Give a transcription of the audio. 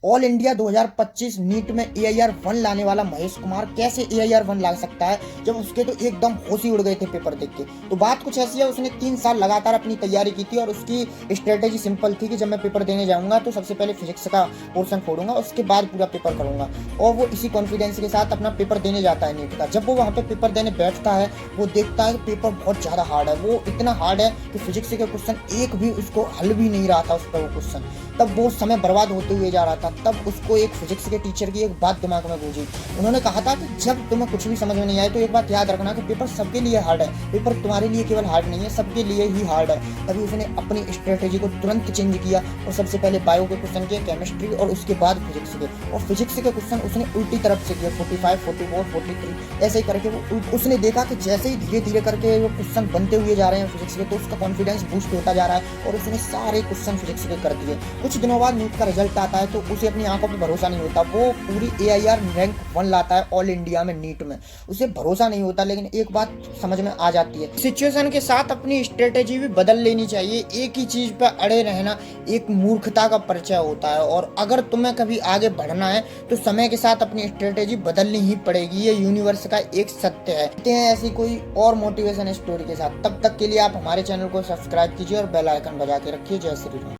All India 2025 NEET में AIR 1 लाने वाला महेश कुमार कैसे AIR 1 ला सकता है, जब उसके तो एकदम होश ही उड़ गए थे पेपर देख के। तो बात कुछ ऐसी है, उसने 3 साल लगातार अपनी तैयारी की थी और उसकी स्ट्रेटेजी सिंपल थी कि जब मैं पेपर देने जाऊंगा तो सबसे पहले फिजिक्स का पोर्शन फोड़ूंगा, उसके बाद पूरा पेपर करूंगा। और वो इसी कॉन्फिडेंस के साथ अपना पेपर देने जाता है नीट का। जब वो वहाँ पे पेपर देने बैठता है, वो देखता है कि पेपर बहुत ज़्यादा हार्ड है। वो इतना हार्ड है कि फिजिक्स के क्वेश्चन एक भी उसको हल भी नहीं रहा था उस पर वो क्वेश्चन। तब वो समय बर्बाद होते हुए जा रहा था। तब उसको एक फिजिक्स के टीचर की एक बात दिमाग में गूंजी। उन्होंने कहा था कि जब तुम्हें कुछ भी समझ में नहीं आए तो एक बात याद रखना कि पेपर सबके लिए हार्ड है, पेपर तुम्हारे लिए केवल हार्ड नहीं है, सबके लिए ही हार्ड है। तभी उसने अपनी स्ट्रेटेजी को तुरंत चेंज किया और सबसे पहले बायो के क्वेश्चन किए, केमिस्ट्री और उसके बाद फिजिक्स के। और फिजिक्स के क्वेश्चन उसने उल्टी तरफ से किए, 45, 44, 43 ऐसे ही करके वो उसने देखा कि जैसे ही धीरे धीरे करके वो क्वेश्चन बनते हुए जा रहे हैं फिजिक्स के, तो उसका कॉन्फिडेंस बूस्ट होता जा रहा है और उसने सारे क्वेश्चन फिजिक्स के कर दिए। कुछ दिनों बाद नीट का रिजल्ट आता है तो उसे अपनी आंखों पर भरोसा नहीं होता। वो पूरी AIR रैंक 1 लाता है ऑल इंडिया में नीट में। उसे भरोसा नहीं होता, लेकिन एक बात समझ में आ जाती है, सिचुएशन के साथ अपनी स्ट्रेटेजी भी बदल लेनी चाहिए। एक ही चीज पर अड़े रहना एक मूर्खता का परिचय होता है। और अगर तुम्हें कभी आगे बढ़ना है तो समय के साथ अपनी स्ट्रेटेजी बदलनी ही पड़ेगी। ये यूनिवर्स का एक सत्य है। देखते हैं ऐसी कोई और मोटिवेशन स्टोरी के साथ। तब तक के लिए आप हमारे चैनल को सब्सक्राइब कीजिए और बेल आइकन बजा के रखिए। जय श्री राम।